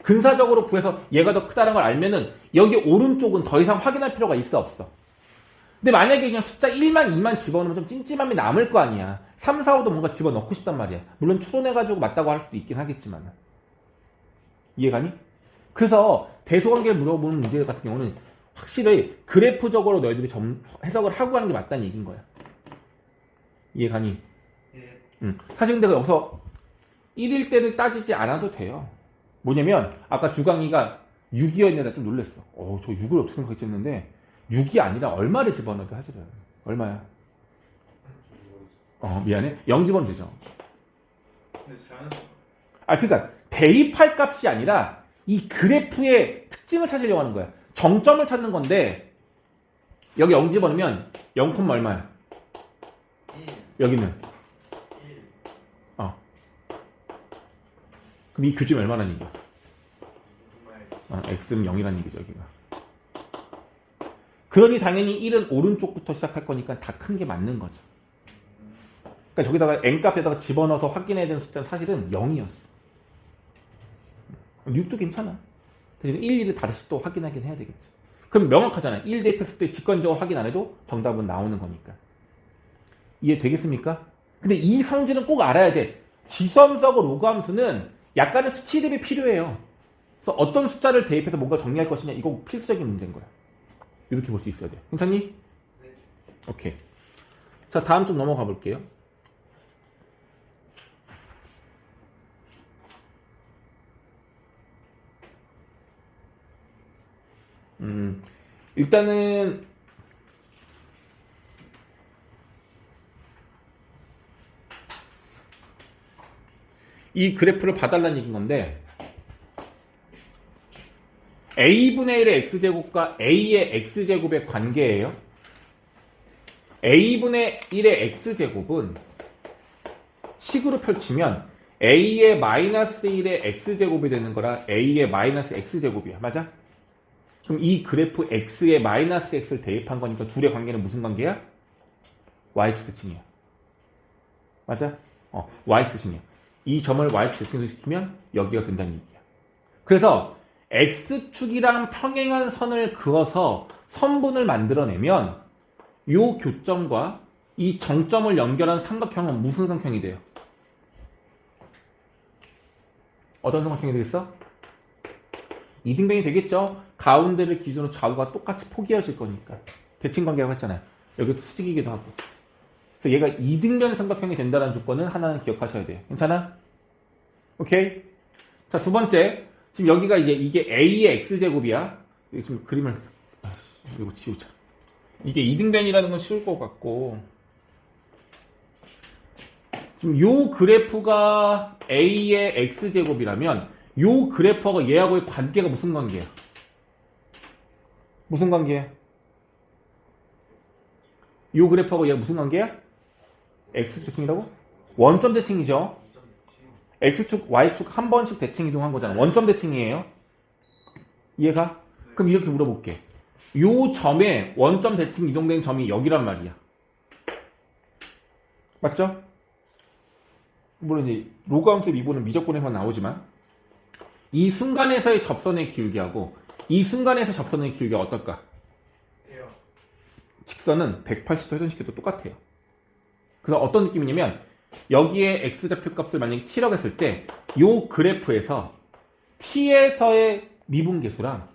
근사적으로 구해서 얘가 더 크다는 걸 알면은 여기 오른쪽은 더 이상 확인할 필요가 있어 없어? 근데 만약에 그냥 숫자 1만 2만 집어넣으면 좀 찜찜함이 남을 거 아니야. 3, 4, 5도 뭔가 집어넣고 싶단 말이야. 물론 추론해가지고 맞다고 할 수도 있긴 하겠지만. 이해가니? 그래서 대소관계를 물어보는 문제 같은 경우는 확실히 그래프적으로 너희들이 해석을 하고 가는 게 맞다는 얘기인 거야. 이해가니? 예. 사실 근데 여기서 1일 때를 따지지 않아도 돼요. 뭐냐면 아까 주강이가 6이었는데 좀 놀랬어. 저 6을 어떻게 생각했지 했는데 6이 아니라 얼마를 집어넣어도 사실은. 얼마야? 미안해. 0 집어넣으면 되죠. 근데 자연스러워. 그러니까 대입할 값이 아니라 이 그래프의 특징을 찾으려고 하는 거야. 정점을 찾는 건데 여기 0 집어넣으면 0, 얼마야? 1. 여기는 1. 그럼 이 교점이 얼마라는 얘기야? 정말. x는 0이라는 얘기죠, 여기가. 그러니 당연히 1은 오른쪽부터 시작할 거니까 다 큰 게 맞는 거죠. 그러니까 저기다가 n값에다가 집어넣어서 확인해야 되는 숫자는 사실은 0이었어. 6도 괜찮아. 대신 1, 2를 다시 또 확인하긴 해야 되겠지. 그럼 명확하잖아요. 1 대입했을 때 직관적으로 확인 안 해도 정답은 나오는 거니까. 이해되겠습니까? 근데 이 성질은 꼭 알아야 돼. 지수함수하고 로그함수는 약간의 수치 대비 필요해요. 그래서 어떤 숫자를 대입해서 뭔가 정리할 것이냐 이거 필수적인 문제인 거야. 이렇게 볼 수 있어야 돼. 괜찮니? 네. 오케이. 자, 다음 좀 넘어가 볼게요. 일단은 이 그래프를 봐달라는 얘기인 건데 a분의 1의 x제곱과 a의 x제곱의 관계예요. a분의 1의 x제곱은 식으로 펼치면 a의 마이너스 1의 x제곱이 되는 거라 a의 마이너스 x제곱이야. 맞아? 그럼 이 그래프 x에 마이너스 x를 대입한 거니까 둘의 관계는 무슨 관계야? y축 대칭이야. 맞아? y축 대칭이야. 이 점을 y축 대칭으로 시키면 여기가 된다는 얘기야. 그래서 x축이랑 평행한 선을 그어서 선분을 만들어내면 이 교점과 이 정점을 연결한 삼각형은 무슨 삼각형이 돼요? 어떤 삼각형이 되겠어? 이등변이 되겠죠? 가운데를 기준으로 좌우가 똑같이 포개어질 거니까. 대칭관계라고 했잖아요. 여기도 수직이기도 하고. 그래서 얘가 이등변 삼각형이 된다는 조건은 하나는 기억하셔야 돼요. 괜찮아? 오케이? 자, 두 번째. 지금 여기가 이게 a의 x제곱이야. 지금 그림을, 이거 지우자. 이게 이등변이라는 건 쉬울 것 같고. 지금 요 그래프가 a의 x제곱이라면 요 그래프하고 얘하고의 관계가 무슨 관계야? 무슨 관계야? 요 그래프하고 얘가 무슨 관계야? x축 대칭이라고? 원점 대칭이죠. x축, y축 한 번씩 대칭 이동한 거잖아. 원점 대칭이에요. 이해가? 그럼 이렇게 물어볼게. 요 점에 원점 대칭 이동된 점이 여기란 말이야. 맞죠? 물론 이제 로그함수 미분은 미적분에서 나오지만 이 순간에서의 접선의 기울기하고 이 순간에서 접선의 기울기가 어떨까? 돼요. 직선은 180도 회전시켜도 똑같아요. 그래서 어떤 느낌이냐면 여기에 x좌표 값을 만약에 t라고 했을 때 이 그래프에서 t에서의 미분계수랑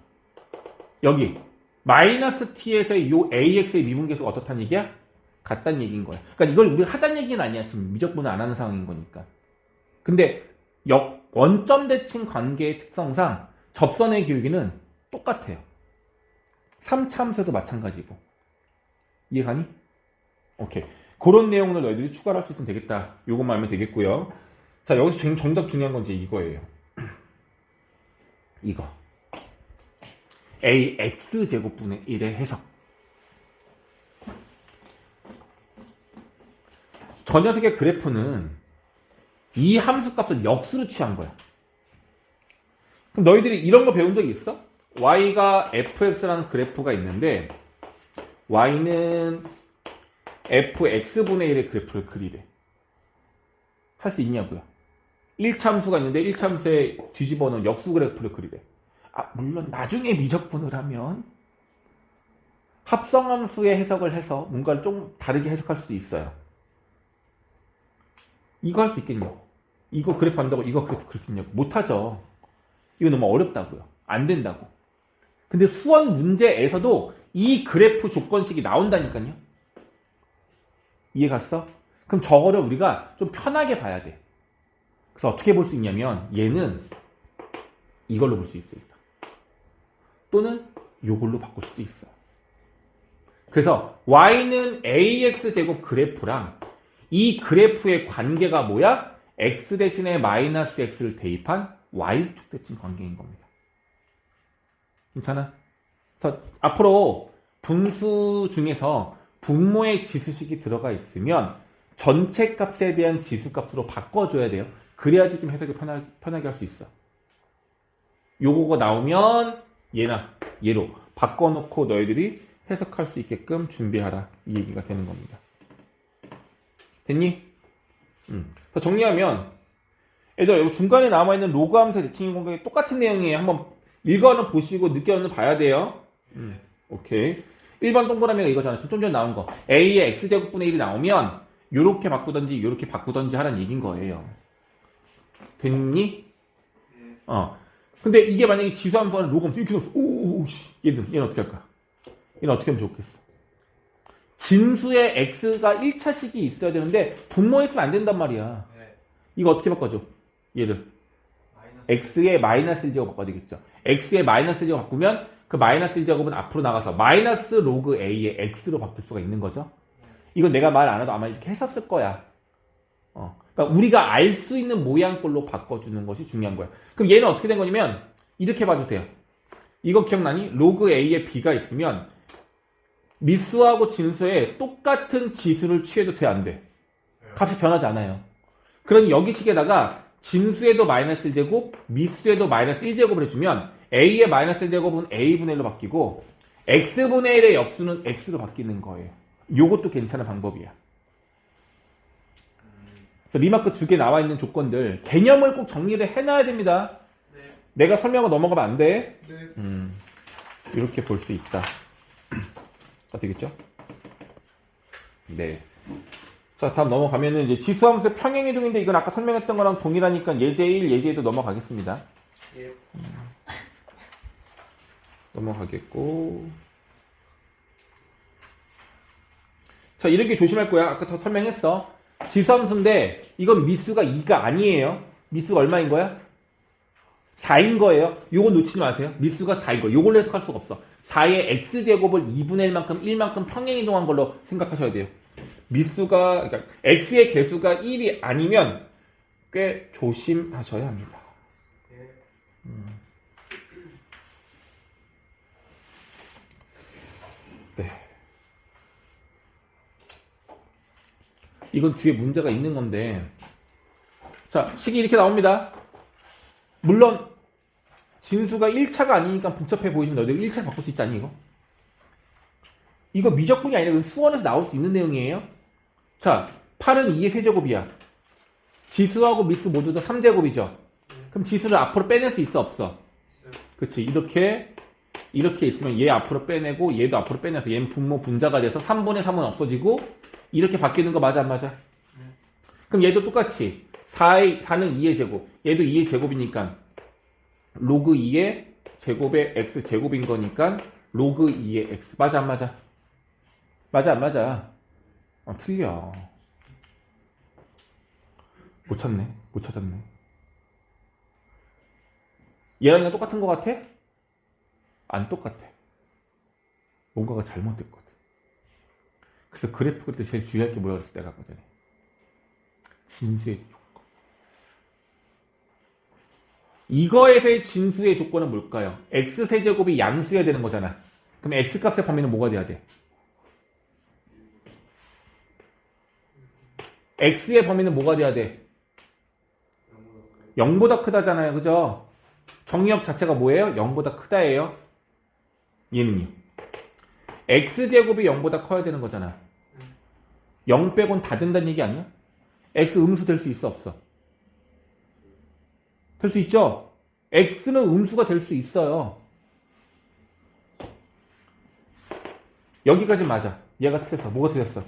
여기 마이너스 t에서의 이 ax의 미분계수가 어떻다는 얘기야? 같다는 얘기인 거야. 그러니까 이걸 우리가 하자는 얘기는 아니야. 지금 미적분을 안 하는 상황인 거니까. 근데 원점 대칭 관계의 특성상 접선의 기울기는 똑같아요. 3차 함수도 마찬가지고. 이해가니? 오케이. 그런 내용을 너희들이 추가를 할 수 있으면 되겠다. 요것만 알면 되겠고요. 자, 여기서 정작 중요한 건 이제 이거예요. 이거. ax제곱분의 1의 해석. 저 녀석의 그래프는 이 함수값을 역수로 취한 거야. 그럼 너희들이 이런 거 배운 적이 있어? y가 fx라는 그래프가 있는데 y는 fx분의 1의 그래프를 그리래. 할 수 있냐고요? 1차 함수가 있는데 1차 함수에 뒤집어 놓은 역수 그래프를 그리래. 물론 나중에 미적분을 하면 합성함수의 해석을 해서 뭔가를 좀 다르게 해석할 수도 있어요. 이거 할 수 있겠냐고. 이거 그래프 한다고 이거 그래프 그릴 수 있냐고. 못하죠. 이거 너무 어렵다고요. 안 된다고. 근데 수원 문제에서도 이 그래프 조건식이 나온다니까요. 이해 갔어? 그럼 저거를 우리가 좀 편하게 봐야 돼. 그래서 어떻게 볼 수 있냐면 얘는 이걸로 볼 수 있어. 또는 이걸로 바꿀 수도 있어. 그래서 y는 ax제곱 그래프랑 이 그래프의 관계가 뭐야? x 대신에 마이너스 x를 대입한 y축 대칭 관계인 겁니다. 괜찮아? 그래서 앞으로 분수 중에서 분모의 지수식이 들어가 있으면 전체 값에 대한 지수값으로 바꿔줘야 돼요. 그래야지 좀 해석이 편하게 할 수 있어. 요거가 나오면 얘나 얘로 바꿔놓고 너희들이 해석할 수 있게끔 준비하라. 이 얘기가 되는 겁니다. 됐니? 그래서 정리하면 얘들아 여기 중간에 남아있는 로그 함수의 대칭인 공간이 똑같은 내용이에요. 한번 읽어는 보시고 늦게는 봐야 돼요. 오케이. 1번 동그라미가 이거잖아. 좀 전에 나온 거. a의 x제곱분의 1이 나오면 요렇게 바꾸던지 요렇게 바꾸던지 하라는 얘기인 거예요. 됐니? 근데 이게 만약에 지수함수는 로그함수 이렇게 넣었어. 얘는 어떻게 할까? 얘는 어떻게 하면 좋겠어? 진수의 x가 1차식이 있어야 되는데 분모했으면 안 된단 말이야. 네. 이거 어떻게 바꿔줘? 얘를 마이너스. x의 마이너스 1제곱 바꿔야 되겠죠. x의 마이너스 1제곱 바꾸면 그 마이너스 1제곱은 앞으로 나가서 마이너스 로그 a의 x로 바뀔 수가 있는 거죠. 이건 내가 말 안 해도 아마 이렇게 했었을 거야. 그러니까 우리가 알 수 있는 모양꼴로 바꿔주는 것이 중요한 거야. 그럼 얘는 어떻게 된 거냐면 이렇게 봐도 돼요. 이거 기억나니? 로그 a에 b가 있으면 미수하고 진수에 똑같은 지수를 취해도 돼, 안 돼? 값이 변하지 않아요. 그러니 여기 식에다가 진수에도 마이너스 1제곱, 미수에도 마이너스 1제곱을 해주면 a의 마이너스 1제곱은 a분의 1로 바뀌고 x분의 1의 역수는 x로 바뀌는 거예요. 요것도 괜찮은 방법이야. 그래서 리마크 2개 나와 있는 조건들 개념을 꼭 정리를 해놔야 됩니다. 네. 내가 설명하고 넘어가면 안 돼. 네. 이렇게 볼 수 있다. 되겠죠? 네. 자, 다음 넘어가면은 이제 지수함수의 평행이동인데 이건 아까 설명했던 거랑 동일하니까 예제 1, 예제 2도 넘어가겠습니다. 예. 넘어가겠고. 자, 이렇게 조심할 거야. 아까 더 설명했어. 지수함수인데 이건 미수가 2가 아니에요. 미수가 얼마인 거야? 4인 거예요. 요거 놓치지 마세요. 미수가 4인 거예요. 요걸로 해석할 수가 없어. 4의 x제곱을 2분의 1만큼 1만큼 평행이동한 걸로 생각하셔야 돼요. 미수가 그러니까 x의 개수가 1이 아니면 꽤 조심하셔야 합니다. 예. 네. 이건 뒤에 문제가 있는 건데 자, 식이 이렇게 나옵니다. 물론 진수가 1차가 아니니까 복잡해 보이지만 너희들 1차 바꿀 수 있지 않니 이거? 이거 미적분이 아니라 수원에서 나올 수 있는 내용이에요. 자, 8은 2의 세제곱이야. 지수하고 미수 모두 다 3제곱이죠. 그럼 지수를 앞으로 빼낼 수 있어 없어? 그치. 이렇게 있으면 얘 앞으로 빼내고 얘도 앞으로 빼내서 얘는 분모 분자가 돼서 3분의 3은 없어지고 이렇게 바뀌는 거 맞아 안 맞아? 그럼 얘도 똑같이 4는 2의 제곱 얘도 2의 제곱이니까 로그 2의 제곱의 x 제곱인 거니까 로그 2의 x 맞아 안 맞아? 맞아 안 맞아? 틀려. 못 찾네. 못 찾았네. 얘랑 얘랑 똑같은 거 같아? 안 똑같아. 뭔가가 잘못됐거든. 그래서 그래프 그릴 때 제일 주의할 게 뭐라고 그랬을 때가 아까 전에. 진수의 조건. 이거에서의 진수의 조건은 뭘까요? x세제곱이 양수여야 되는 거잖아. 그럼 x값의 범위는 뭐가 돼야 돼? x의 범위는 뭐가 돼야 돼? 0보다 크다잖아요. 그죠? 정의역 자체가 뭐예요? 0보다 크다예요. 얘는요. x제곱이 0보다 커야 되는 거잖아. 0 빼곤 다 된다는 얘기 아니야? x 음수 될 수 있어 없어? 될 수 있죠? x는 음수가 될 수 있어요. 여기까지 맞아. 얘가 틀렸어. 뭐가 틀렸어?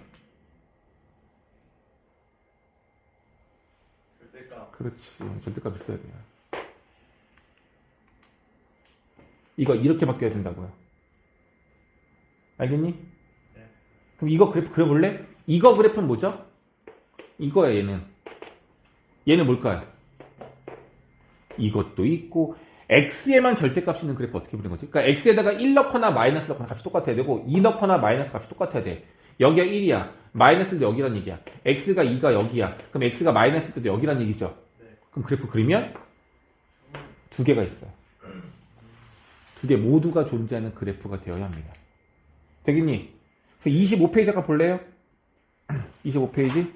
절대값. 그렇지. 절대값 있어야 돼요. 이거 이렇게 바뀌어야 된다고요. 알겠니? 네. 그럼 이거 그래프 그려볼래? 이거 그래프는 뭐죠? 이거야 얘는. 얘는 뭘까요? 이것도 있고 x에만 절대값이 있는 그래프 어떻게 그리는 거지? 그러니까 x에다가 1 넣거나 마이너스 넣거나 값이 똑같아야 되고 2 넣거나 마이너스 값이 똑같아야 돼. 여기가 1이야. 마이너스도 여기란 얘기야. x가 2가 여기야. 그럼 x가 마이너스일 때도 여기란 얘기죠. 네. 그럼 그래프 그리면 두 개가 있어요. 두 개 모두가 존재하는 그래프가 되어야 합니다. 되겠니? 그래서 25페이지 잠깐 볼래요? 25페이지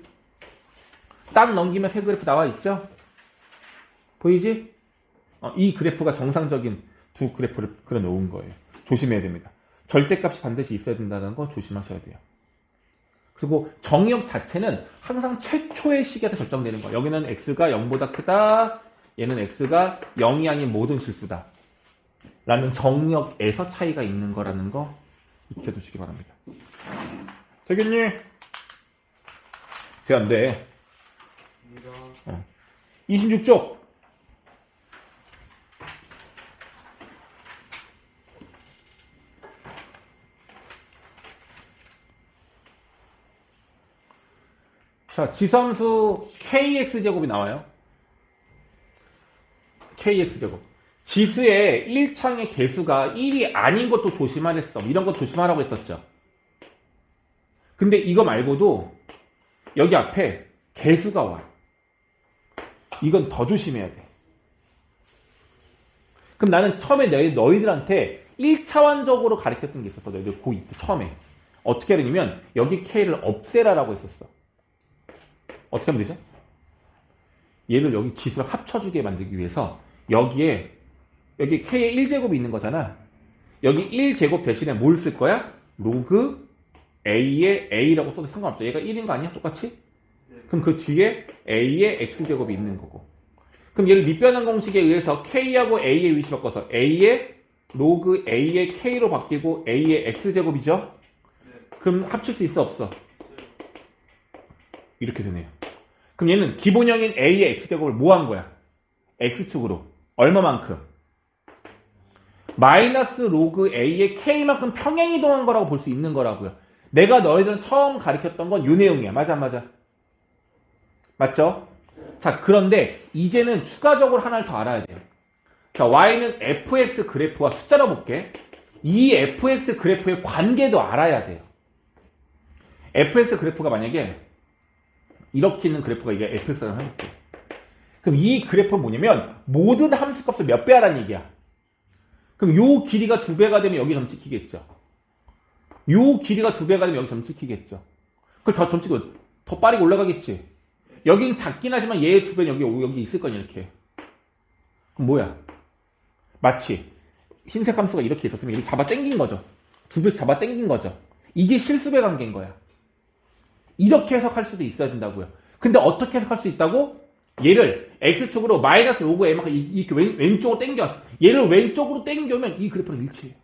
딱 넘기면 새 그래프 나와 있죠? 보이지? 이 그래프가 정상적인 두 그래프를 그려 놓은 거예요. 조심해야 됩니다. 절대값이 반드시 있어야 된다는 거 조심하셔야 돼요. 그리고 정의역 자체는 항상 최초의 시기에서 결정되는 거예요. 여기는 x가 0보다 크다. 얘는 x가 0이 아닌 모든 실수다. 라는 정의역에서 차이가 있는 거라는 거 익혀두시기 바랍니다. 되겠니? 돼, 안 돼? 26쪽. 자, 지수함수 kx제곱이 나와요. kx제곱. 지수의 1창의 개수가 1이 아닌 것도 조심하랬어. 이런 거 조심하라고 했었죠. 근데 이거 말고도 여기 앞에 개수가 와. 이건 더 조심해야 돼. 그럼 나는 처음에 너희들한테 1차원적으로 가르쳤던 게 있었어. 너희들 고2 때 처음에. 어떻게 해야 되냐면 여기 k를 없애라라고 했었어. 어떻게 하면 되죠? 얘를 여기 지수를 합쳐주게 만들기 위해서 여기 k의 1제곱이 있는 거잖아. 여기 1제곱 대신에 뭘 쓸 거야? 로그 a의 a라고 써도 상관없죠. 얘가 1인 거 아니야? 똑같이? 그럼 그 뒤에 a의 x제곱이 있는 거고. 그럼 얘를 밑변환 공식에 의해서 k하고 a의 위치 바꿔서 a의 로그 a의 k로 바뀌고 a의 x제곱이죠? 그럼 합칠 수 있어 없어? 이렇게 되네요. 그럼 얘는 기본형인 a의 x제곱을 뭐 한 거야? x축으로. 얼마만큼? 마이너스 로그 a의 k만큼 평행이동한 거라고 볼 수 있는 거라고요. 내가 너희들은 처음 가르쳤던 건 이 내용이야. 맞아 안 맞아? 맞죠? 자, 그런데 이제는 추가적으로 하나를 더 알아야 돼요. 자, y는 fx 그래프와 숫자로 볼게. 이 fx 그래프의 관계도 알아야 돼요. fx 그래프가 만약에 이렇게 있는 그래프가 이게 fx라고 해볼게. 그럼 이 그래프는 뭐냐면 모든 함수값을 몇 배 하라는 얘기야. 그럼 요 길이가 2배가 되면 여기 점 찍히겠죠. 요 길이가 2배가 되면 여기 점 찍히겠죠. 그걸 더 점 찍고 더 빠르게 올라가겠지. 여긴 작긴 하지만 얘의 2배는 여기 있을 거냐 이렇게. 그럼 뭐야? 마치 흰색 함수가 이렇게 있었으면 여기 잡아 당긴 거죠. 2배씩 잡아 당긴 거죠. 이게 실수배 관계인 거야. 이렇게 해석할 수도 있어야 된다고요. 근데 어떻게 해석할 수 있다고? 얘를 x축으로 마이너스 로그 a만큼 이렇게 왼쪽으로 당겨왔어. 얘를 왼쪽으로 당겨오면 이 그래프랑 일치해요.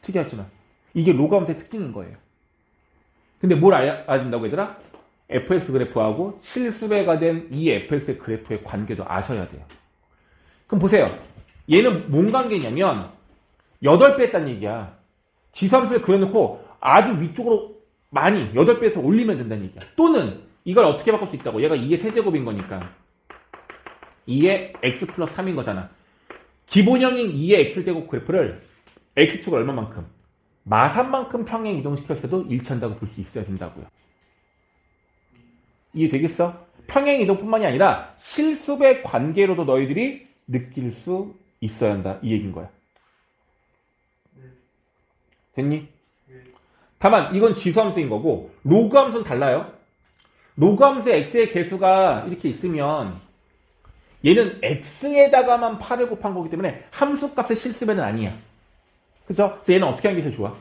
특이하지만 이게 로그 함수의 특징인 거예요. 근데 뭘 알아야 된다고 얘들아? fx 그래프하고 실수배가 된 이 fx 그래프의 관계도 아셔야 돼요. 그럼 보세요. 얘는 뭔 관계냐면 8배 했다는 얘기야. 지수함수를 그려놓고 아주 위쪽으로 많이 8배에서 올리면 된다는 얘기야. 또는 이걸 어떻게 바꿀 수 있다고? 얘가 2의 세제곱인 거니까 2의 x 플러스 3인 거잖아. 기본형인 2의 x제곱 그래프를 x축을 얼마만큼? 마산만큼 평행 이동시켰을 때도 일치한다고 볼 수 있어야 된다고요. 이해되겠어? 평행 이동뿐만이 아니라 실수배 관계로도 너희들이 느낄 수 있어야 한다. 이 얘기인 거야. 됐니? 다만 이건 지수함수인 거고 로그 함수는 달라요. 로그 함수의 x의 개수가 이렇게 있으면 얘는 x에다가만 8을 곱한 거기 때문에 함수값의 실수배는 아니야. 그죠? 그래서 얘는 어떻게 하는 게 제일 좋아?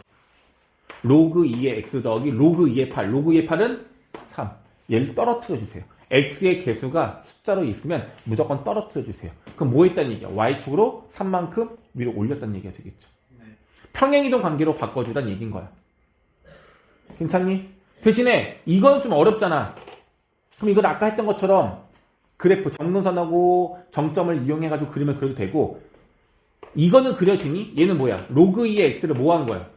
로그 2의 x 더하기 로그 2의 8. 로그 2의 8은 3. 얘를 떨어뜨려 주세요. x의 개수가 숫자로 있으면 무조건 떨어뜨려 주세요. 그럼 뭐 했다는 얘기야? y축으로 3만큼 위로 올렸다는 얘기가 되겠죠. 평행이동 관계로 바꿔주란 얘기인 거야. 괜찮니? 대신에 이거는 좀 어렵잖아. 그럼 이건 아까 했던 것처럼 그래프 정근선하고 정점을 이용해가지고 그림을 그려도 되고 이거는 그려지니? 얘는 뭐야? 로그 2의 x를 뭐 한 거야?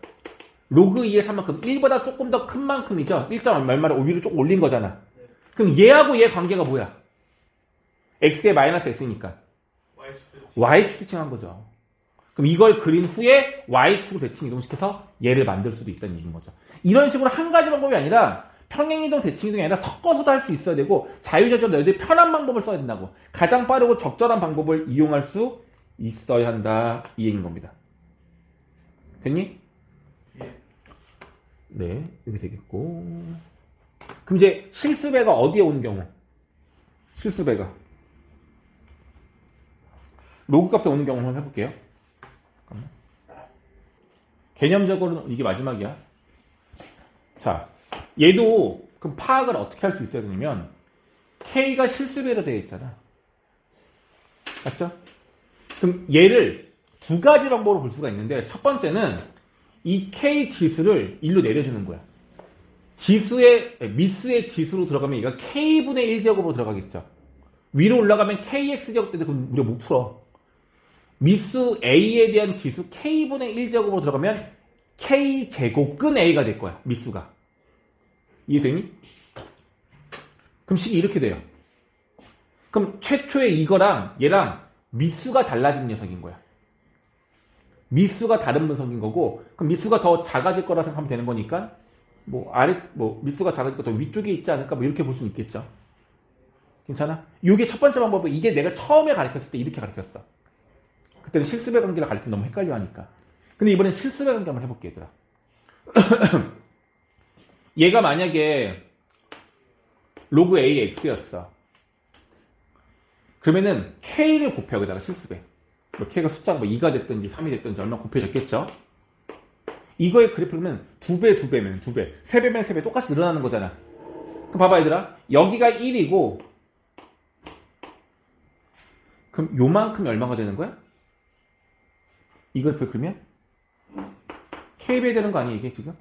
로그 2의 3만큼 1보다 조금 더 큰 만큼이죠? 1점 얼마를 위로 조금 올린 거잖아. 그럼 얘하고 얘 관계가 뭐야? x의 마이너스 x니까 y축 대칭한 거죠. 그럼 이걸 그린 후에 y축을 대칭 이동시켜서 얘를 만들 수도 있다는 얘기인 거죠. 이런 식으로 한 가지 방법이 아니라 평행이동, 대칭이동이 아니라 섞어서도 할 수 있어야 되고 자유자재로 너희들이 편한 방법을 써야 된다고. 가장 빠르고 적절한 방법을 이용할 수 있어야 한다. 이 얘기인 겁니다. 됐니? 네, 이렇게 되겠고. 그럼 이제 실수배가 어디에 오는 경우? 실수배가 로그 값에 오는 경우 한번 해볼게요. 잠깐만. 개념적으로는 이게 마지막이야. 자, 얘도 그럼 파악을 어떻게 할 수 있어야 되냐면 K가 실수배로 되어 있잖아. 맞죠? 그럼 얘를 두 가지 방법으로 볼 수가 있는데 첫 번째는 이 K 지수를 일로 내려주는 거야. 미수의 지수로 들어가면 얘가 K분의 1제곱으로 들어가겠죠. 위로 올라가면 KX제곱 때도 그럼 우리가 못 풀어. 미수 A에 대한 지수 K분의 1제곱으로 들어가면 K제곱근 A가 될 거야. 미수가. 이해되니? 그럼 식이 이렇게 돼요. 그럼 최초의 이거랑 얘랑 미수가 달라진 녀석인 거야. 미수가 다른 분석인 거고, 그럼 미수가 더 작아질 거라 생각하면 되는 거니까, 미수가 작아질 거 더 위쪽에 있지 않을까, 뭐 이렇게 볼 수는 있겠죠. 괜찮아? 이게 첫 번째 방법은 이게 내가 처음에 가르쳤을 때 이렇게 가르쳤어. 그때는 실습의 관계를 가르치면 너무 헷갈려 하니까. 근데 이번엔 실습의 관계 한번 해볼게, 얘들아. 얘가 만약에 로그 AX였어. 그러면은 K를 곱해, 여기다가 실습에. 뭐 K가 숫자가 뭐 2가 됐든지 3이 됐든지 얼마 곱해졌겠죠? 이거의 그래프는 2배, 2배면 2배, 3배면 3배 똑같이 늘어나는 거잖아. 그럼 봐봐, 얘들아. 여기가 1이고, 그럼 요만큼이 얼마가 되는 거야? 이 그래프를 그리면? K배 되는 거 아니에요, 이게 지금?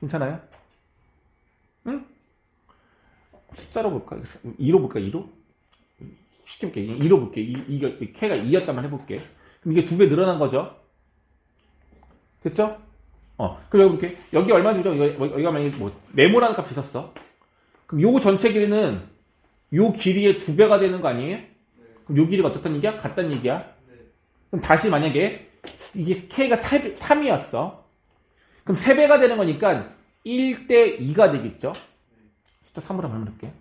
괜찮아요? 응? 숫자로 볼까? 2로 볼까? 2로? 쉽게 볼게. 2로 볼게. 이게 K가 2였다만 해볼게. 그럼 이게 2배 늘어난 거죠? 됐죠? 그럼 여기 볼게. 여기 얼마인지 보죠? 여기가 만약에 메모라는 값이 있었어. 그럼 요 전체 길이는 요 길이의 2배가 되는 거 아니에요? 네. 그럼 요 길이가 어떻다는 얘기야? 같다는 얘기야? 네. 그럼 다시 만약에 이게 K가 3이었어. 그럼 3배가 되는 거니까 1대 2가 되겠죠? 숫자 3으로 한번 해볼게.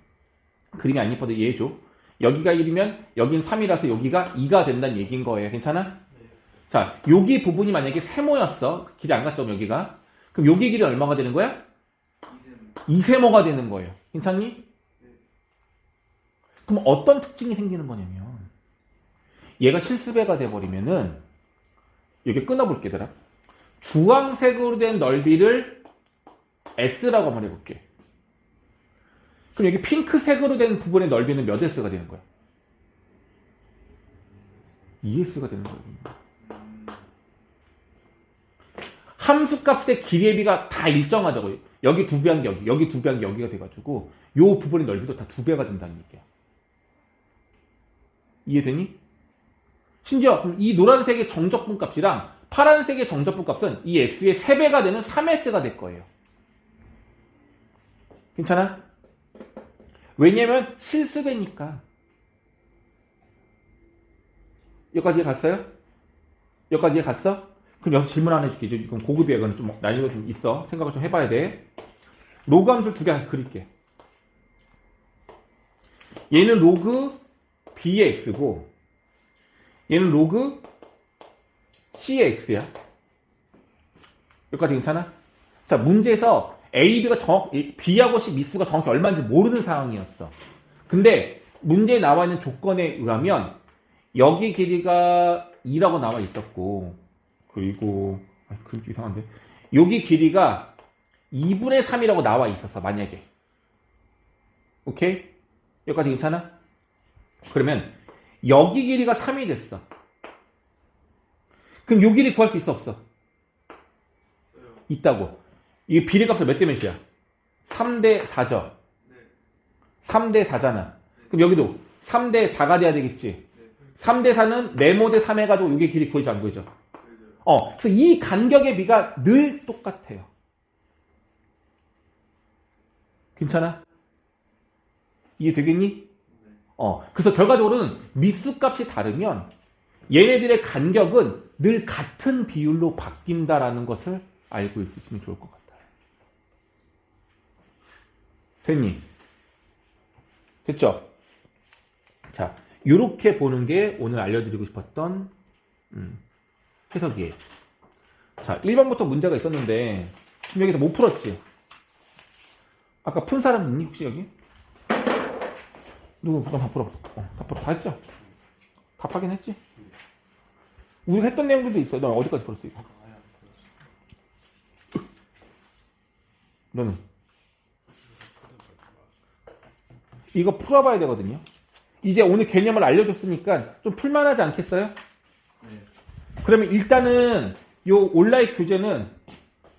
그림이 안 예뻐도 이해해줘. 여기가 1이면 여긴 3이라서 여기가 2가 된다는 얘기인 거예요. 괜찮아? 네. 자, 여기 부분이 만약에 세모였어. 길이 안 갔죠, 여기가. 그럼 여기 길이 얼마가 되는 거야? 2세모가 되는 거예요. 괜찮니? 네. 그럼 어떤 특징이 생기는 거냐면 얘가 실수배가 돼버리면은 여기 끊어볼게, 얘들아. 주황색으로 된 넓이를 S라고 한번 해볼게. 그럼 여기 핑크색으로 된 부분의 넓이는 몇 S가 되는 거야? 2S가 되는 거야. 함수값의 길이의 비가 다 일정하다고요. 여기 2배 한 게 여기 2배 한 게 여기가 돼가지고 요 부분의 넓이도 다 2배가 된다는 얘기야. 이해되니? 심지어 이 노란색의 정적분 값이랑 파란색의 정적분 값은 이 S의 3배가 되는 3S가 될 거예요. 괜찮아? 왜냐면 실수배니까. 여기까지 갔어요? 여기까지 갔어? 그럼 여기서 질문 하나 해줄게. 이건 고급이야. 이건 좀 난이도 좀 있어. 생각을 좀 해봐야 돼. 로그 함수를 2개 다시 그릴게. 얘는 로그 B의 X고 얘는 로그 C의 X야. 여기까지 괜찮아? 자, 문제에서 A, B가 B하고 C 미수가 정확히 얼마인지 모르는 상황이었어. 근데 문제에 나와 있는 조건에 의하면 여기 길이가 2라고 나와 있었고, 그리고 그림이 이상한데 여기 길이가 2분의 3이라고 나와 있었어, 만약에. 오케이? 여기까지 괜찮아? 그러면 여기 길이가 3이 됐어. 그럼 요 길이 구할 수 있어, 없어? 있다고. 이게 비례값은 몇 대 몇이야? 3대 4죠. 네. 3대 4잖아. 그럼 여기도 3대 4가 돼야 되겠지. 3대 4는 네모 대 3 해가지고 이게 길이 구해져, 안 구해져? 그래서 이 간격의 비가 늘 똑같아요. 괜찮아? 이해되겠니? 그래서 결과적으로는 미수값이 다르면 얘네들의 간격은 늘 같은 비율로 바뀐다라는 것을 알고 있으시면 좋을 것 같아요. 됐니? 됐죠? 자, 이렇게 보는 게 오늘 알려드리고 싶었던 해석이에요. 자, 1번부터 문제가 있었는데 여기서 못 풀었지? 아까 푼 사람 있니? 혹시 여기? 누구? 그럼 다 풀어. 다 풀어. 다 했죠? 다 파긴 했지? 우리가 했던 내용들도 있어. 너 어디까지 풀었어, 이거? 너는? 이거 풀어봐야 되거든요. 이제 오늘 개념을 알려줬으니까 좀 풀만하지 않겠어요? 네. 그러면 일단은 요 온라인 교재는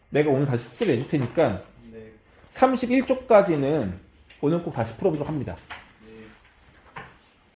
내가 오늘 다시 숙제를 내줄 테니까 네. 31쪽까지는 오늘 꼭 다시 풀어보도록 합니다.